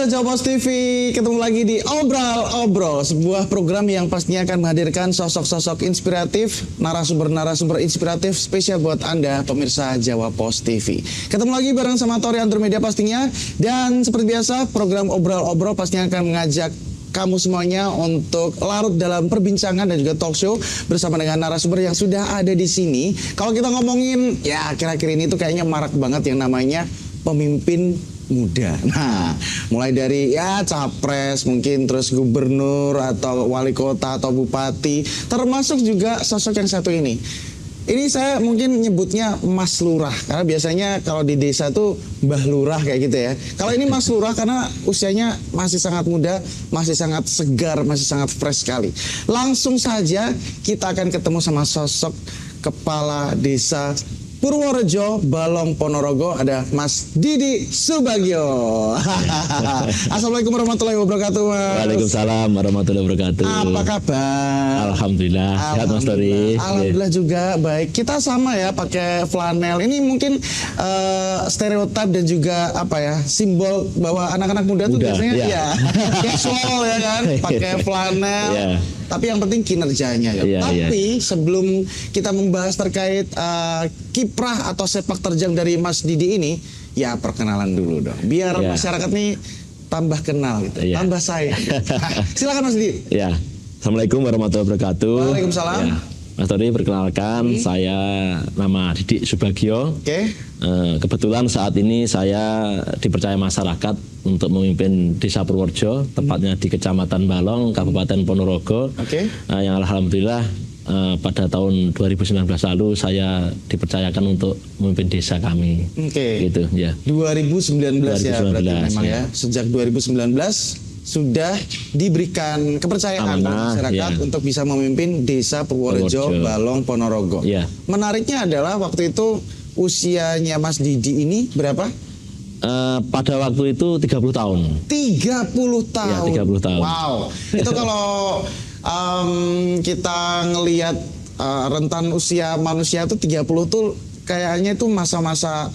Pemirsa Jawa Post TV, ketemu lagi di Obrol, sebuah program yang pastinya akan menghadirkan sosok-sosok inspiratif, narasumber-narasumber inspiratif spesial buat Anda, pemirsa Jawa Post TV. Ketemu lagi bareng sama Tori Andromedia pastinya, dan seperti biasa program Obrol pastinya akan mengajak kamu semuanya untuk larut dalam perbincangan dan juga talk show bersama dengan narasumber yang sudah ada di sini. Kalau kita ngomongin, ya akhir-akhir ini tuh kayaknya marak banget yang namanya pemimpin muda. Nah, mulai dari ya capres, mungkin terus gubernur atau wali kota atau bupati, termasuk juga sosok yang satu ini. Ini saya mungkin nyebutnya Mas Lurah, karena biasanya kalau di desa tuh Mbah Lurah kayak gitu ya. Kalau ini Mas Lurah karena usianya masih sangat muda, masih sangat segar, masih sangat fresh sekali. Langsung saja kita akan ketemu sama sosok kepala desa Purworejo, Balong Ponorogo, ada Mas Didi Subagio. Assalamualaikum warahmatullahi wabarakatuh, Mas. Waalaikumsalam warahmatullahi wabarakatuh. Apa kabar? Alhamdulillah, sehat Mas Tori. Alhamdulillah juga baik. Kita sama ya, pakai flanel. Ini mungkin stereotip dan juga apa ya, simbol bahwa anak-anak muda tuh biasanya ya casual ya kan, pakai flanel. Tapi yang penting kinerjanya ya. Tapi sebelum kita membahas terkait kiprah atau sepak terjang dari Mas Didi ini, ya perkenalan dulu dong. Biar masyarakat nih tambah kenal gitu, tambah sayang. Silakan Mas Didi. Ya. Assalamualaikum warahmatullahi wabarakatuh. Waalaikumsalam. Ya. Mas Tori, perkenalkan saya nama Didi Subagio. Kebetulan saat ini saya dipercaya masyarakat untuk memimpin Desa Purworejo, tepatnya di Kecamatan Balong, Kabupaten Ponorogo. Yang alhamdulillah pada tahun 2019 lalu saya dipercayakan untuk memimpin desa kami. Gitu ya. 2019 ya berarti memang ya. Sejak 2019 sudah diberikan kepercayaan masyarakat untuk bisa memimpin Desa Purworejo, Balong, Ponorogo. Menariknya adalah waktu itu usianya Mas Didi ini berapa? Pada waktu itu 30 tahun. 30 tahun. Ya, 30 tahun. Wow. Itu kalau kita ngelihat rentan usia manusia itu 30 tuh kayaknya itu masa-masa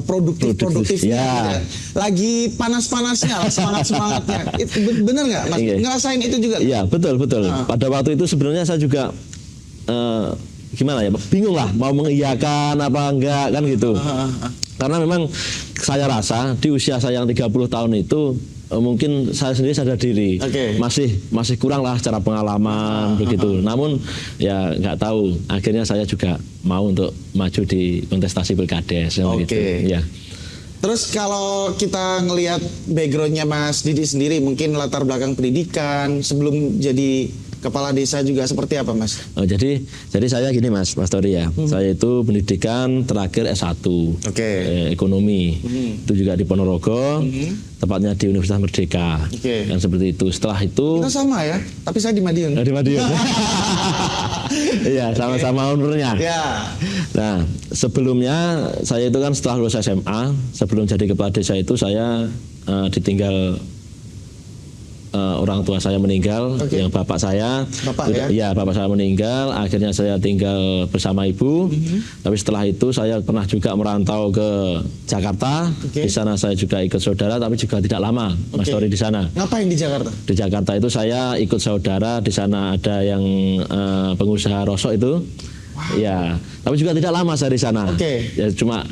produktif ya. Lagi panas-panasnya lah, semangatnya. Itu bener nggak Mas? Ngerasain itu juga? Iya, betul. Pada waktu itu sebenarnya saya juga gimana ya, bingung lah mau mengiyakan apa enggak kan gitu. Karena memang saya rasa di usia saya yang 30 tahun itu mungkin saya sendiri sadar diri masih kurang lah secara pengalaman begitu. Namun ya nggak tahu, akhirnya saya juga mau untuk maju di kontestasi Pilkades gitu. Ya. Terus kalau kita ngelihat backgroundnya Mas Didi sendiri, mungkin latar belakang pendidikan sebelum jadi kepala desa juga seperti apa, Mas? Jadi saya gini Mas Tori ya. Saya itu pendidikan terakhir S1 ekonomi. Itu juga di Ponorogo, tepatnya di Universitas Merdeka. Yang seperti itu. Setelah itu kita sama ya, tapi saya di Madiun. Di Madiun. Iya, sama-sama umurnya. Nah, sebelumnya saya itu kan setelah lulus SMA, sebelum jadi kepala desa itu saya ditinggal orang tua saya meninggal, yang bapak saya, bapak saya meninggal, akhirnya saya tinggal bersama ibu. Tapi setelah itu saya pernah juga merantau ke Jakarta. Di sana saya juga ikut saudara, tapi juga tidak lama, Mas Tori di sana. Ngapain di Jakarta? Di Jakarta itu saya ikut saudara, di sana ada yang pengusaha rosok itu. Ya, tapi juga tidak lama saya di sana. Ya cuma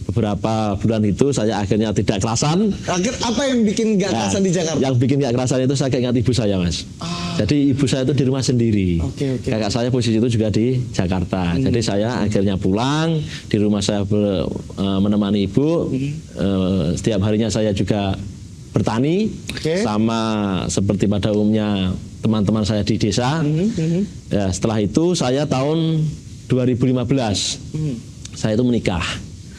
beberapa bulan itu saya akhirnya tidak kelasan. Apa yang bikin gak kelasan di Jakarta? Yang bikin gak kelasan itu saya ingat ibu saya, Mas. Jadi ibu saya itu di rumah sendiri. Kakak saya posisi itu juga di Jakarta. Jadi saya akhirnya pulang, di rumah saya menemani ibu. Setiap harinya saya juga bertani, sama seperti pada umumnya teman-teman saya di desa. Ya, setelah itu saya tahun 2015 saya itu menikah.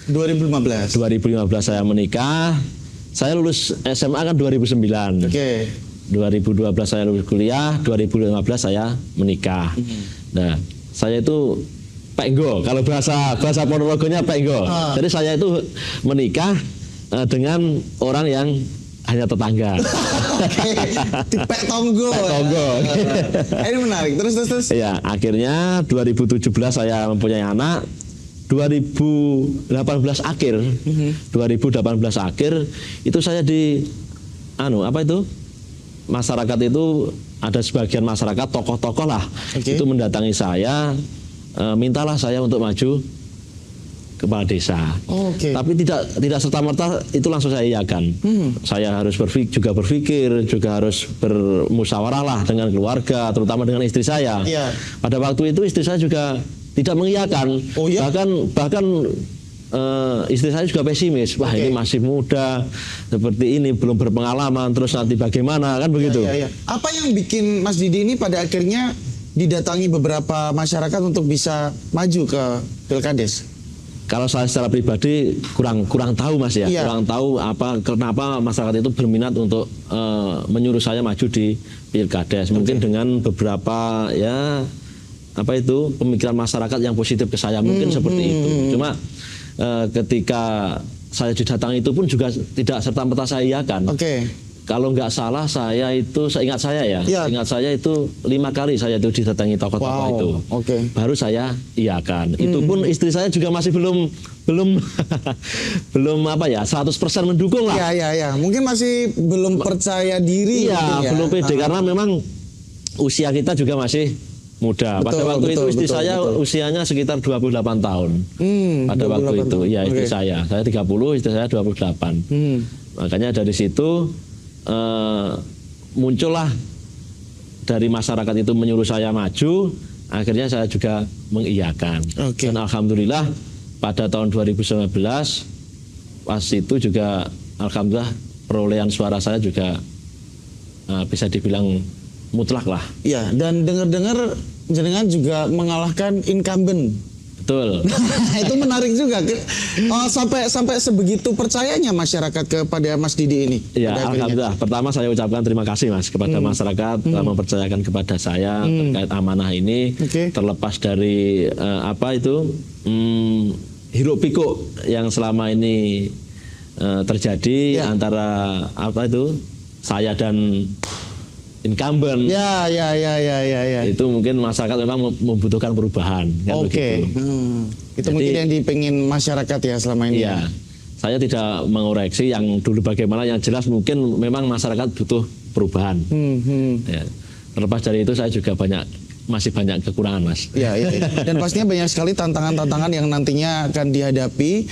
2015 saya menikah. Saya lulus SMA kan 2009. 2012 saya lulus kuliah, 2015 saya menikah. Nah, saya itu penggo, kalau bahasa Ponorogonya penggo. Jadi saya itu menikah dengan orang yang hanya tetangga. Tipek tonggo. Ini menarik. Terus. Ya, akhirnya 2017 saya mempunyai anak. 2018 akhir itu saya apa itu? Masyarakat itu ada sebagian masyarakat tokoh-tokoh lah itu mendatangi saya, mintalah saya untuk maju kepala desa. Tapi tidak serta-merta itu langsung saya iakan. Saya harus juga berpikir, juga harus bermusyawarah lah dengan keluarga, terutama dengan istri saya. Pada waktu itu istri saya juga tidak mengiyakan. Bahkan istri saya juga pesimis. Wah, ini masih muda, seperti ini belum berpengalaman, terus nanti bagaimana, kan begitu. Apa yang bikin Mas Didi ini pada akhirnya didatangi beberapa masyarakat untuk bisa maju ke Pilkades? Kalau saya secara pribadi kurang tahu Mas ya, kurang tahu kenapa masyarakat itu berminat untuk menyuruh saya maju di Pilkades. Mungkin dengan beberapa pemikiran masyarakat yang positif ke saya, mungkin seperti itu. Cuma ketika saya didatangi itu pun juga tidak serta-merta saya iakan. Kalau nggak salah seingat saya itu 5 kali saya itu didatangi tokoh-tokoh itu. Baru saya iakan. Itu pun istri saya juga masih belum 100% mendukung lah. Mungkin masih belum percaya diri. Belum pede karena memang usia kita juga masih muda. Pada waktu itu istri saya usianya sekitar 28 tahun. Pada waktu itu, istri saya 30, istri saya 28. Makanya dari situ muncullah dari masyarakat itu menyuruh saya maju, akhirnya saya juga mengiyakan. Dan alhamdulillah pada tahun 2019 pas itu juga alhamdulillah perolehan suara saya juga bisa dibilang mutlak lah. Dan dengar-dengar jenengan juga mengalahkan incumbent. Betul. Itu menarik juga. Sampai sebegitu percayanya masyarakat kepada Mas Didi ini. Alhamdulillah. Pertama saya ucapkan terima kasih Mas kepada masyarakat telah mempercayakan kepada saya terkait amanah ini. Terlepas dari hiruk pikuk yang selama ini terjadi antara saya dan incumbent. Itu mungkin masyarakat memang membutuhkan perubahan. Itu mungkin yang dipengin masyarakat ya selama ini. Saya tidak mengoreksi yang dulu bagaimana, yang jelas mungkin memang masyarakat butuh perubahan. Terlepas dari itu saya juga masih banyak kekurangan Mas. Dan pastinya banyak sekali tantangan-tantangan yang nantinya akan dihadapi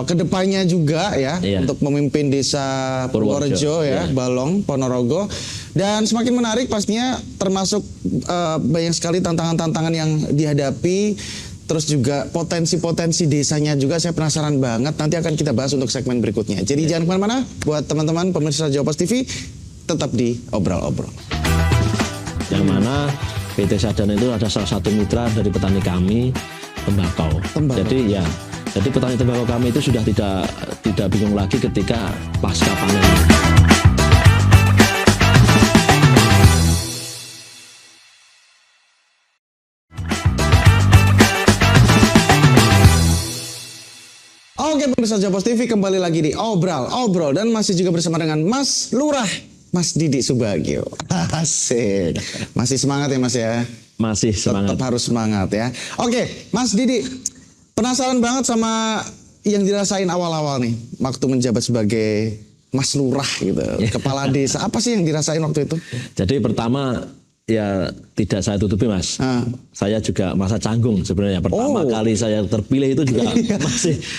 kedepannya juga untuk memimpin desa Purworejo Balong, Ponorogo. Dan semakin menarik pastinya, termasuk banyak sekali tantangan-tantangan yang dihadapi. Terus juga potensi-potensi desanya juga saya penasaran banget. Nanti akan kita bahas untuk segmen berikutnya. Jadi jangan kemana-mana, buat teman-teman pemirsa Jawa Post TV, tetap di Obrol-Obrol. Yang mana PT Sadana itu ada salah satu mitra dari petani kami, tembakau. Jadi petani tembakau kami itu sudah tidak bingung lagi ketika pasca panen. Pemirsa Jawa Post TV, kembali lagi di Obrol dan masih juga bersama dengan Mas Lurah, Mas Didi Subagio. Asik. Masih semangat ya Mas ya? Masih semangat. Tetap harus semangat ya. Mas Didi, penasaran banget sama yang dirasain awal-awal nih waktu menjabat sebagai Mas Lurah gitu, kepala desa. Apa sih yang dirasain waktu itu? Jadi pertama tidak saya tutupi Mas. Saya juga merasa canggung sebenarnya. Pertama kali saya terpilih itu juga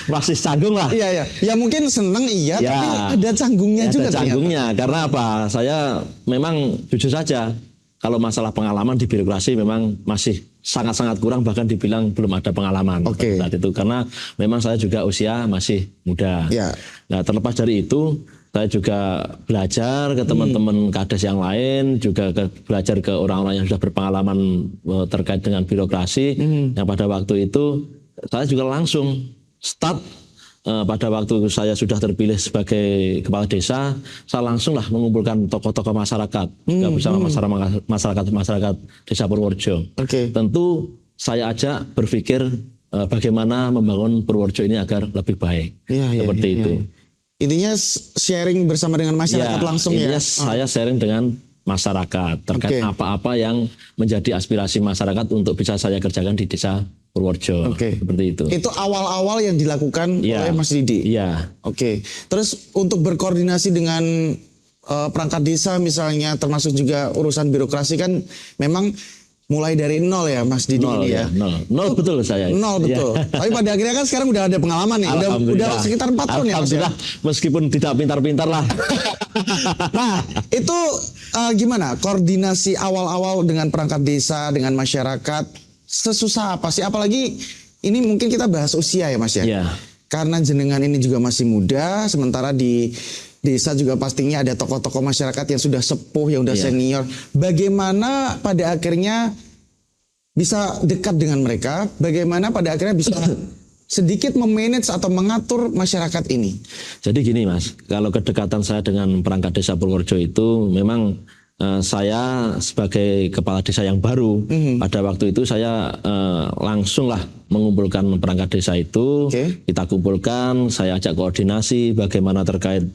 masih canggung lah. Ya mungkin seneng tapi ada canggungnya juga. Ada canggungnya karena apa? Saya memang jujur saja kalau masalah pengalaman di birokrasi memang masih sangat-sangat kurang, bahkan dibilang belum ada pengalaman saat itu karena memang saya juga usia masih muda. Nah, terlepas dari itu saya juga belajar ke teman-teman kades yang lain, juga belajar ke orang-orang yang sudah berpengalaman terkait dengan birokrasi. Yang pada waktu itu saya juga langsung start pada waktu saya sudah terpilih sebagai kepala desa, saya langsunglah mengumpulkan tokoh-tokoh masyarakat juga bersama masyarakat desa Purworejo. Tentu saya ajak berpikir bagaimana membangun Purworejo ini agar lebih baik. Seperti itu. Intinya sharing bersama dengan masyarakat langsung ya? Saya sharing dengan masyarakat terkait apa-apa yang menjadi aspirasi masyarakat untuk bisa saya kerjakan di desa Purworejo. Seperti itu. Itu awal-awal yang dilakukan oleh Mas Didi? Terus untuk berkoordinasi dengan perangkat desa misalnya, termasuk juga urusan birokrasi kan memang mulai dari nol ya Mas Didi Nol ini ya, nol betul saya. Nol betul. Ya. Tapi pada akhirnya kan sekarang udah ada pengalaman nih, udah sekitar 4 tahun ya Mas ya. Alhamdulillah, meskipun tidak pintar-pintar lah. Nah, itu gimana koordinasi awal-awal dengan perangkat desa, dengan masyarakat, sesusah apa sih? Apalagi ini mungkin kita bahas usia ya Mas ya. Ya. Karena jenengan ini juga masih muda, sementara di desa juga pastinya ada tokoh-tokoh masyarakat yang sudah sepuh, yang udah senior. Bagaimana pada akhirnya bisa dekat dengan mereka? Bagaimana pada akhirnya bisa sedikit memanage atau mengatur masyarakat ini? Jadi gini Mas, kalau kedekatan saya dengan perangkat desa Purworejo itu memang saya sebagai kepala desa yang baru, pada waktu itu saya langsunglah mengumpulkan perangkat desa itu, kita kumpulkan, saya ajak koordinasi bagaimana terkait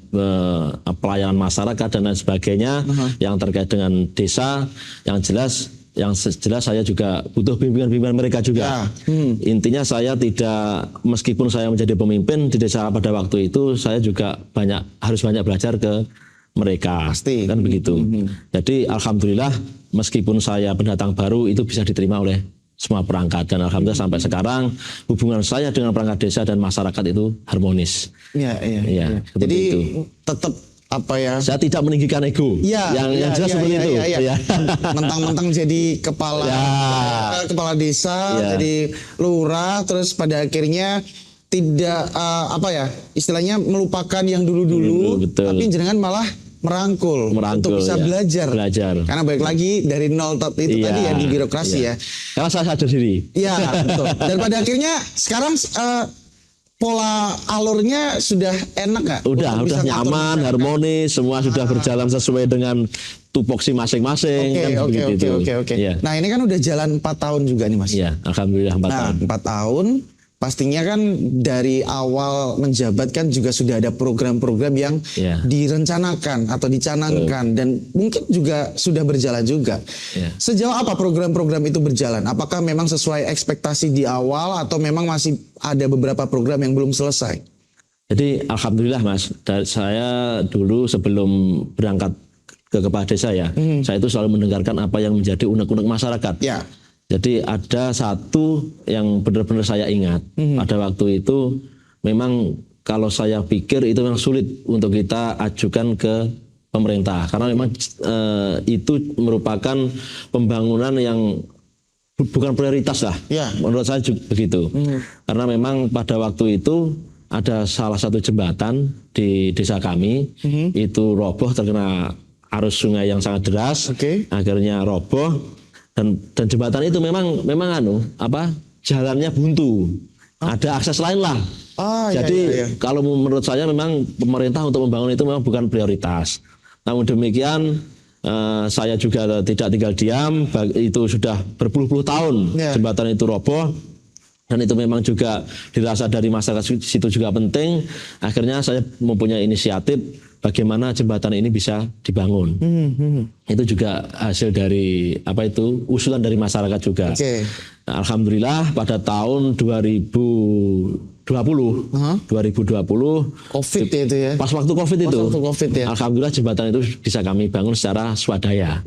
pelayanan masyarakat dan lain sebagainya, yang terkait dengan desa, yang jelas saya juga butuh bimbingan mereka juga. Intinya saya tidak, meskipun saya menjadi pemimpin di desa pada waktu itu, saya juga harus banyak belajar ke mereka. Pasti. Kan begitu. Jadi alhamdulillah meskipun saya pendatang baru itu bisa diterima oleh semua perangkat, dan alhamdulillah sampai sekarang hubungan saya dengan perangkat desa dan masyarakat itu harmonis. Iya. Jadi itu. tetap apa ya? Saya tidak meninggikan ego. Yang jelas seperti itu. Iya. Mentang-mentang jadi kepala desa, jadi lurah, terus pada akhirnya tidak istilahnya melupakan yang dulu-dulu, tapi jenengan malah merangkul untuk bisa belajar. Karena balik lagi dari nol itu tadi ya di birokrasi ya. Karena saya sadar diri. Iya, betul. Dan pada akhirnya sekarang pola alurnya sudah enak nggak? Udah nyaman, harmonis, semua sudah berjalan sesuai dengan tupoksi masing-masing. Oke. Nah ini kan udah jalan 4 tahun juga nih Mas. Iya, alhamdulillah 4 tahun. 4 tahun. Pastinya kan dari awal menjabat kan juga sudah ada program-program yang direncanakan atau dicanangkan dan mungkin juga sudah berjalan juga. Sejauh apa program-program itu berjalan? Apakah memang sesuai ekspektasi di awal atau memang masih ada beberapa program yang belum selesai? Jadi alhamdulillah Mas, saya dulu sebelum berangkat ke kepala desa saya itu selalu mendengarkan apa yang menjadi unek-unek masyarakat. Jadi ada satu yang benar-benar saya ingat pada waktu itu, memang kalau saya pikir itu memang sulit untuk kita ajukan ke pemerintah karena memang itu merupakan pembangunan yang bukan prioritas lah. Menurut saya juga begitu. Karena memang pada waktu itu ada salah satu jembatan di desa kami itu roboh terkena arus sungai yang sangat deras, akhirnya roboh. Dan jembatan itu memang jalannya buntu, ada akses lain lah. Jadi kalau menurut saya memang pemerintah untuk membangun itu memang bukan prioritas. Namun demikian saya juga tidak tinggal diam, itu sudah berpuluh-puluh tahun jembatan itu roboh. Dan itu memang juga dirasa dari masyarakat situ juga penting. Akhirnya saya mempunyai inisiatif bagaimana jembatan ini bisa dibangun. Itu juga hasil dari usulan dari masyarakat juga. Nah, alhamdulillah pada tahun 2020 COVID itu ya. Pas waktu COVID itu. Alhamdulillah jembatan itu bisa kami bangun secara swadaya.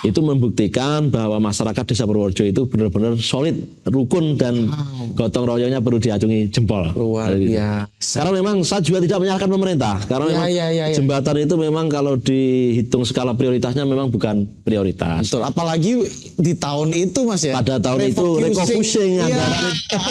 Itu membuktikan bahwa masyarakat Desa Purworejo itu benar-benar solid, rukun dan gotong royongnya perlu diacungi jempol. Luar biasa. Karena memang saya juga tidak menyalahkan pemerintah. Karena memang jembatan itu memang kalau dihitung skala prioritasnya memang bukan prioritas. Betul. Apalagi di tahun itu Mas ya. Pada tahun itu refocusing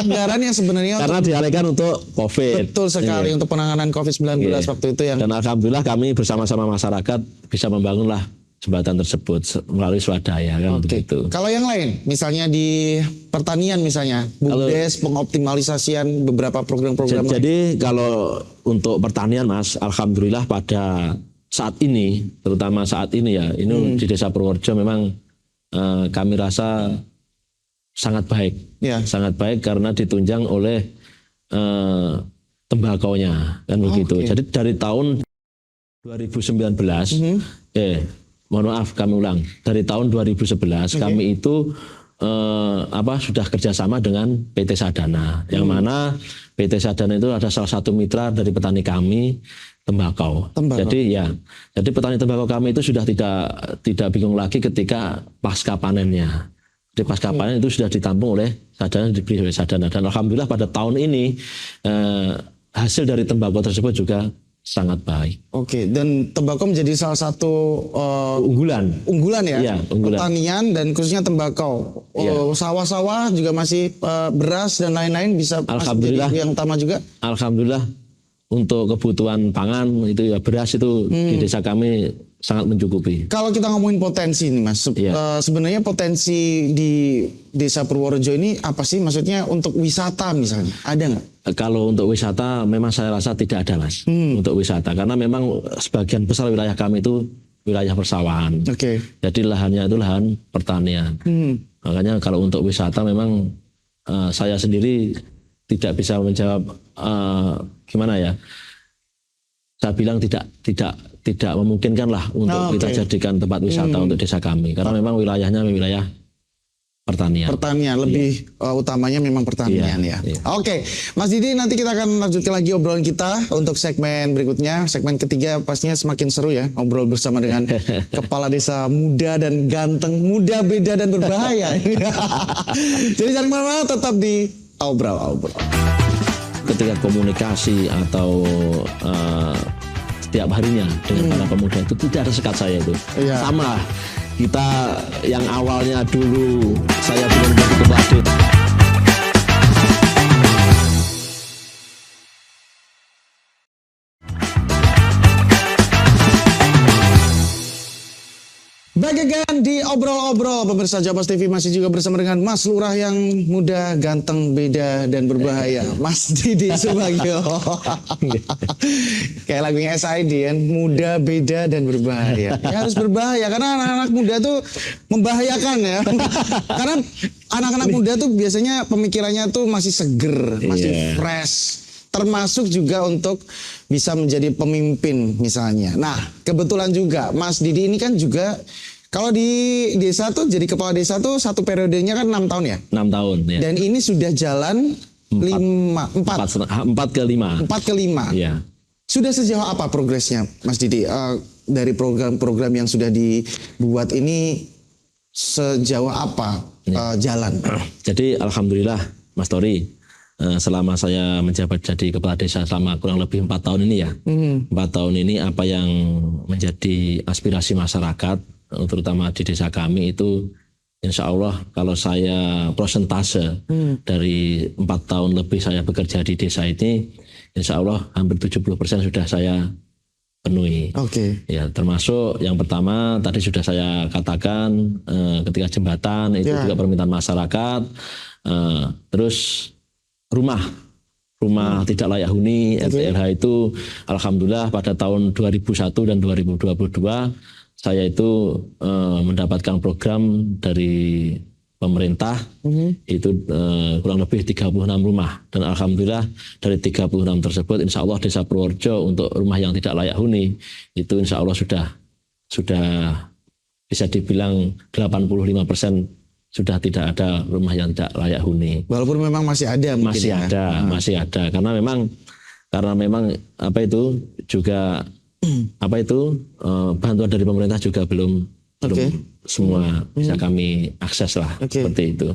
anggaran yang sebenarnya karena dialihkan untuk COVID. Betul sekali untuk penanganan COVID-19 waktu itu yang. Dan alhamdulillah kami bersama-sama masyarakat bisa membangunlah jembatan tersebut melalui swadaya kan begitu. Kalau yang lain, misalnya di pertanian misalnya, BUMDes, pengoptimalisasian beberapa program-program. Jadi kalau untuk pertanian Mas, alhamdulillah pada saat ini, terutama saat ini ini di Desa Purworejo memang kami rasa sangat baik, sangat baik karena ditunjang oleh tembakaunya kan begitu. Jadi dari tahun 2019 mohon maaf kami ulang, dari tahun 2011 kami itu sudah kerjasama dengan PT Sadana, yang mana PT Sadana itu ada salah satu mitra dari petani kami tembakau. Jadi petani tembakau kami itu sudah tidak bingung lagi ketika pasca panennya. Jadi pasca panen itu sudah ditampung oleh Sadana, dibeli oleh Sadana, dan alhamdulillah pada tahun ini hasil dari tembakau tersebut juga sangat baik. Oke, dan tembakau menjadi salah satu unggulan ya, ya, pertanian dan khususnya tembakau. Sawah-sawah juga masih beras dan lain-lain bisa alhamdulillah yang utama juga. Alhamdulillah untuk kebutuhan pangan itu ya, beras itu di desa kami sangat mencukupi. Kalau kita ngomongin potensi nih Mas, sebenarnya potensi di Desa Purworejo ini apa sih? Maksudnya untuk wisata misalnya, ada nggak? Kalau untuk wisata memang saya rasa tidak ada Mas, untuk wisata. Karena memang sebagian besar wilayah kami itu wilayah persawahan. Jadi lahannya itu lahan pertanian. Makanya kalau untuk wisata memang saya sendiri tidak bisa menjawab gimana ya. Saya bilang tidak memungkinkan lah untuk kita jadikan tempat wisata untuk desa kami, karena memang wilayahnya wilayah pertanian. Lebih utamanya memang pertanian ya. Oke, Mas Didi, nanti kita akan lanjutkan lagi obrolan kita untuk segmen berikutnya. Segmen ketiga pastinya semakin seru ya, ngobrol bersama dengan kepala desa muda dan ganteng, muda, beda dan berbahaya. Jadi jangan kemana-mana, tetap di Obrol. Ketika komunikasi atau setiap harinya dengan para pemuda itu tidak ada sekat saya itu. Sama kita yang awalnya dulu saya belum jadi ketua desa. Bagian di Obrol, pemirsa Jawa Pos TV masih juga bersama dengan Mas Lurah yang muda, ganteng, beda dan berbahaya, Mas Didi Subagio. Kayak lagunya SID kan, muda, beda dan berbahaya. Ya harus berbahaya karena anak-anak muda tuh membahayakan ya. Karena anak-anak muda tuh biasanya pemikirannya tuh masih seger, masih fresh. Termasuk juga untuk bisa menjadi pemimpin misalnya. Nah, kebetulan juga Mas Didi ini kan juga kalau di desa tuh jadi kepala desa tuh satu periodenya kan 6 tahun ya? 6 tahun ya. Dan ini sudah jalan 4 ke 5. Ya. Sudah sejauh apa progresnya Mas Didi? Dari program-program yang sudah dibuat ini sejauh apa jalan? Jadi alhamdulillah Mas Tori, selama saya menjabat jadi kepala desa selama kurang lebih 4 tahun ini ya. 4 tahun ini apa yang menjadi aspirasi masyarakat, terutama di desa kami itu, insya Allah kalau saya prosentase dari 4 tahun lebih saya bekerja di desa ini, insya Allah hampir 70% sudah saya penuhi. Ya, termasuk yang pertama tadi sudah saya katakan, ketika jembatan itu juga permintaan masyarakat, terus rumah tidak layak huni RTLH itu alhamdulillah pada tahun 2001 dan 2022 saya itu mendapatkan program dari pemerintah itu kurang lebih 36 rumah, dan alhamdulillah dari 36 tersebut insya Allah Desa Purworejo untuk rumah yang tidak layak huni itu insya Allah sudah bisa dibilang 85% sudah tidak ada rumah yang tidak layak huni. Walaupun memang masih ada mungkin. Masih ada karena memang apa itu juga bantuan dari pemerintah juga belum semua bisa kami akses lah, seperti itu.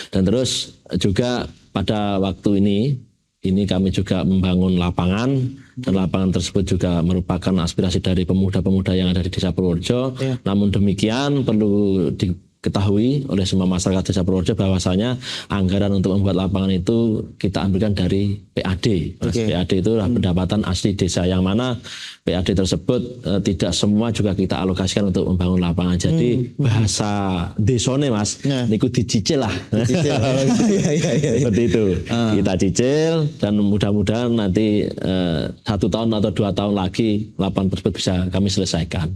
Dan terus juga pada waktu ini kami juga membangun lapangan, dan lapangan tersebut juga merupakan aspirasi dari pemuda-pemuda yang ada di Desa Purworejo. Namun demikian perlu diketahui oleh semua masyarakat Desa Purworejo bahwasanya anggaran untuk membuat lapangan itu kita ambilkan dari PAD. PAD itu adalah pendapatan asli desa, yang mana PAD tersebut tidak semua juga kita alokasikan untuk membangun lapangan. Jadi bahasa desone Mas, niku dicicil lah. Seperti itu. Kita cicil dan mudah-mudahan nanti 1 tahun atau 2 tahun lagi lapangan tersebut bisa kami selesaikan.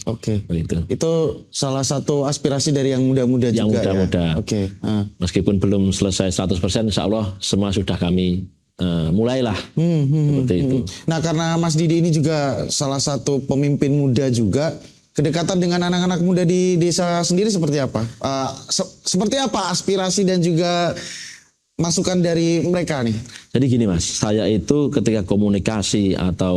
Begitu. Itu salah satu aspirasi dari yang muda-muda yang juga muda-muda. Meskipun belum selesai 100%, insya Allah semua sudah kami mulailah seperti itu. Nah, karena Mas Didi ini juga salah satu pemimpin muda juga, kedekatan dengan anak-anak muda di desa sendiri seperti apa? Seperti apa aspirasi dan juga masukan dari mereka nih? Jadi gini Mas, saya itu ketika komunikasi atau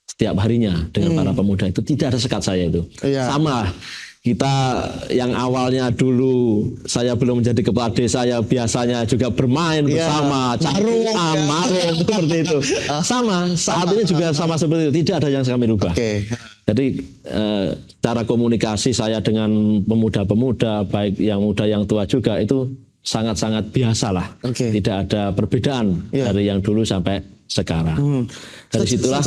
setiap harinya dengan para pemuda itu tidak ada sekat saya itu. Iya. Sama kita yang awalnya dulu saya belum menjadi kepala desa, saya biasanya juga bermain bersama, marung, marung seperti itu. Sama, saat ini juga sama seperti itu, tidak ada yang kami rubah. Jadi cara komunikasi saya dengan pemuda-pemuda, baik yang muda yang tua juga itu sangat-sangat biasa lah. Tidak ada perbedaan dari yang dulu sampai sekarang. Dari situlah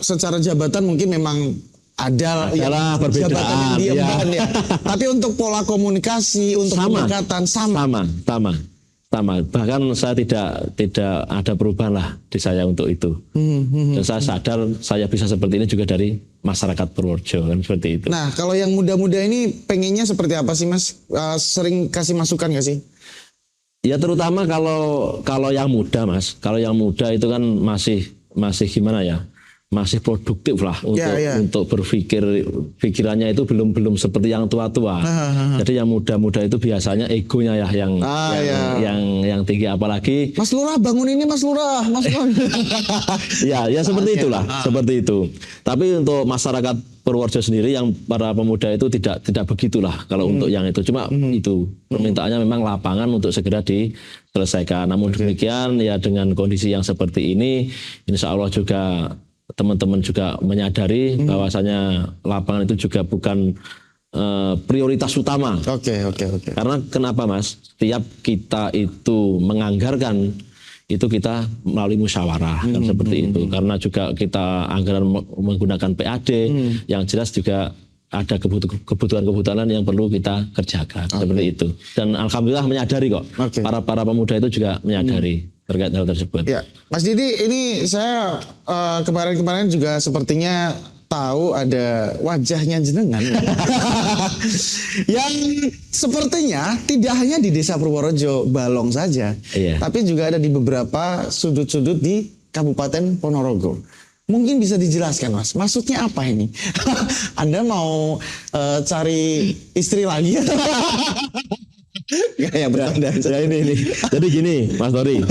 secara jabatan mungkin memang adalah perbedaan ya. Tapi untuk pola komunikasi, untuk pendekatan sama. Bahkan saya tidak ada perubahan lah di saya untuk itu. Dan saya sadar saya bisa seperti ini juga dari masyarakat Purworejo kan seperti itu. Nah, kalau yang muda-muda ini pengennya seperti apa sih Mas? Sering kasih masukan nggak sih? Ya terutama kalau yang muda Mas, kalau yang muda itu kan masih gimana ya? Masih produktif lah untuk pikirannya itu belum seperti yang tua-tua. Jadi yang muda-muda itu biasanya egonya yang tinggi, apalagi Mas Lurah bangun ini Mas Lurah. ya seperti itulah, seperti itu. Tapi untuk masyarakat Purworejo sendiri yang para pemuda itu tidak begitulah kalau untuk yang itu. Cuma itu permintaannya memang lapangan untuk segera diselesaikan. Namun demikian ya dengan kondisi yang seperti ini, insya Allah juga teman-teman juga menyadari bahwasanya lapangan itu juga bukan prioritas utama. Oke. Karena kenapa Mas? Setiap kita itu menganggarkan itu kita melalui musyawarah kan seperti itu. Karena juga kita anggaran menggunakan PAD yang jelas juga ada kebutuhan-kebutuhan yang perlu kita kerjakan seperti itu. Dan alhamdulillah menyadari kok. Para pemuda itu juga menyadari terkait hal tersebut. Ya, Mas Didi, ini saya kemarin-kemarin juga sepertinya tahu ada wajahnya jenengan yang sepertinya tidak hanya di Desa Purworejo Balong saja, tapi juga ada di beberapa sudut-sudut di Kabupaten Ponorogo. Mungkin bisa dijelaskan Mas, maksudnya apa ini? Anda mau cari istri lagi? Ya bercanda. Ya ini. Jadi gini, Mas Tori.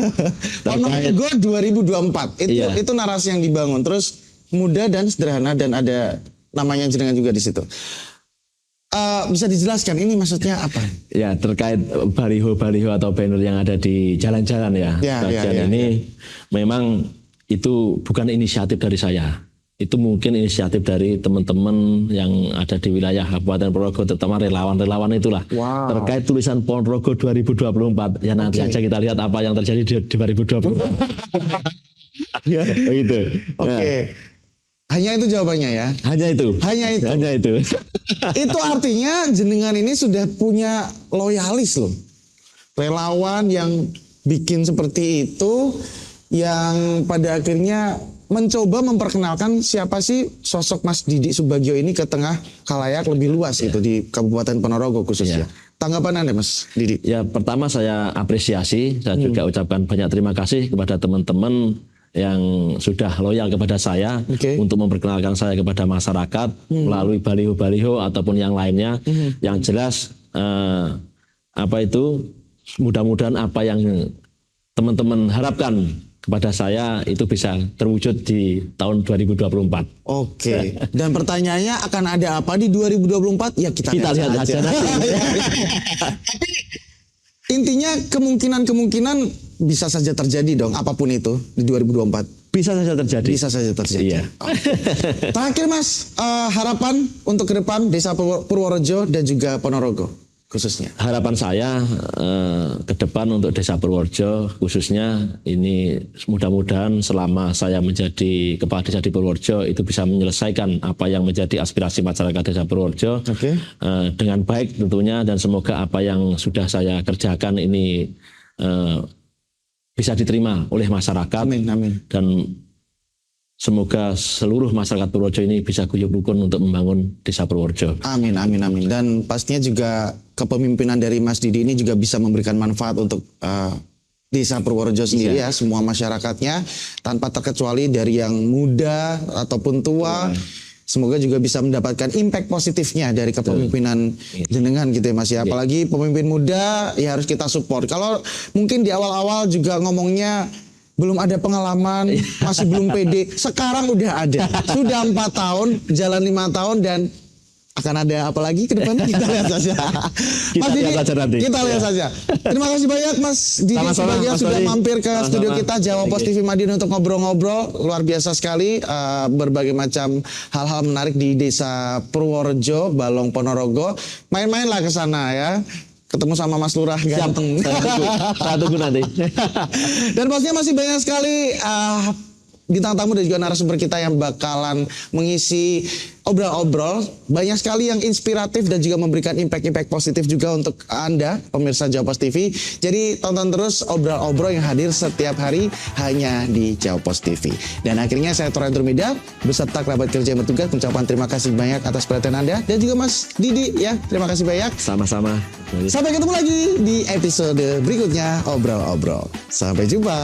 Ponorogo 2024 itu narasi yang dibangun. Terus muda dan sederhana dan ada namanya jenengan juga di situ. Bisa dijelaskan ini maksudnya apa? Ya terkait baliho-baliho atau banner yang ada di jalan-jalan ya. Ini memang itu bukan inisiatif dari saya. Itu mungkin inisiatif dari teman-teman yang ada di wilayah Kabupaten Ponorogo, terutama relawan-relawan itulah. Terkait tulisan Ponorogo 2024, ya nanti aja kita lihat apa yang terjadi di 2024. Ya, begitu. Hanya itu jawabannya ya? Hanya itu. Itu artinya jenengan ini sudah punya loyalis loh. Relawan yang bikin seperti itu, yang pada akhirnya mencoba memperkenalkan siapa sih sosok Mas Didi Subagio ini ke tengah khalayak lebih luas gitu di Kabupaten Ponorogo khususnya. Tanggapan Anda Mas Didi? Ya pertama saya apresiasi, saya juga ucapkan banyak terima kasih kepada teman-teman yang sudah loyal kepada saya untuk memperkenalkan saya kepada masyarakat melalui baliho-baliho ataupun yang lainnya. Yang jelas mudah-mudahan apa yang teman-teman harapkan kepada saya itu bisa terwujud di tahun 2024. Dan pertanyaannya akan ada apa di 2024? Ya kita lihat aja nanti. Tapi intinya kemungkinan bisa saja terjadi dong apapun itu di 2024. Bisa saja terjadi. Iya. Terakhir Mas, harapan untuk ke depan Desa Purworejo dan juga Ponorogo khususnya. Harapan saya ke depan untuk Desa Purworejo khususnya ini mudah-mudahan selama saya menjadi kepala desa di Purworejo itu bisa menyelesaikan apa yang menjadi aspirasi masyarakat Desa Purworejo dengan baik tentunya, dan semoga apa yang sudah saya kerjakan ini bisa diterima oleh masyarakat. Amin. Dan semoga seluruh masyarakat Purworejo ini bisa guyup rukun untuk membangun Desa Purworejo. Amin. Dan pastinya juga kepemimpinan dari Mas Didi ini juga bisa memberikan manfaat untuk Desa Purworejo sendiri ya, semua masyarakatnya tanpa terkecuali dari yang muda ataupun tua. semoga juga bisa mendapatkan impact positifnya dari kepemimpinan jenengan gitu ya Mas ya. Apalagi pemimpin muda ya harus kita support. Kalau mungkin di awal-awal juga ngomongnya belum ada pengalaman, masih belum pede. Sekarang udah ada. Sudah 4 tahun, jalan 5 tahun dan akan ada apa lagi ke depannya kita lihat saja. Mas Didi, kita lihat saja. Terima kasih banyak Mas Didi sebagai sudah mampir ke studio kita Jawa Post TV Madiun untuk ngobrol-ngobrol. Luar biasa sekali berbagai macam hal-hal menarik di Desa Purworejo, Balong Ponorogo. Main-mainlah ke sana ya. Ketemu sama Mas Lurah ganteng. Saya tunggu nanti. Dan pastinya masih banyak sekali bintang tamu dan juga narasumber kita yang bakalan mengisi obrol-obrol. Banyak sekali yang inspiratif dan juga memberikan impact-impact positif juga untuk Anda, pemirsa Jawa Post TV. Jadi tonton terus obrol-obrol yang hadir setiap hari hanya di Jawa Post TV. Dan akhirnya saya Tora Durmida beserta kerabat kerja yang bertugas mengucapkan terima kasih banyak atas perhatian Anda. Dan juga Mas Didi ya, terima kasih banyak. Sama-sama. Sampai ketemu lagi di episode berikutnya Obrol-Obrol. Sampai jumpa.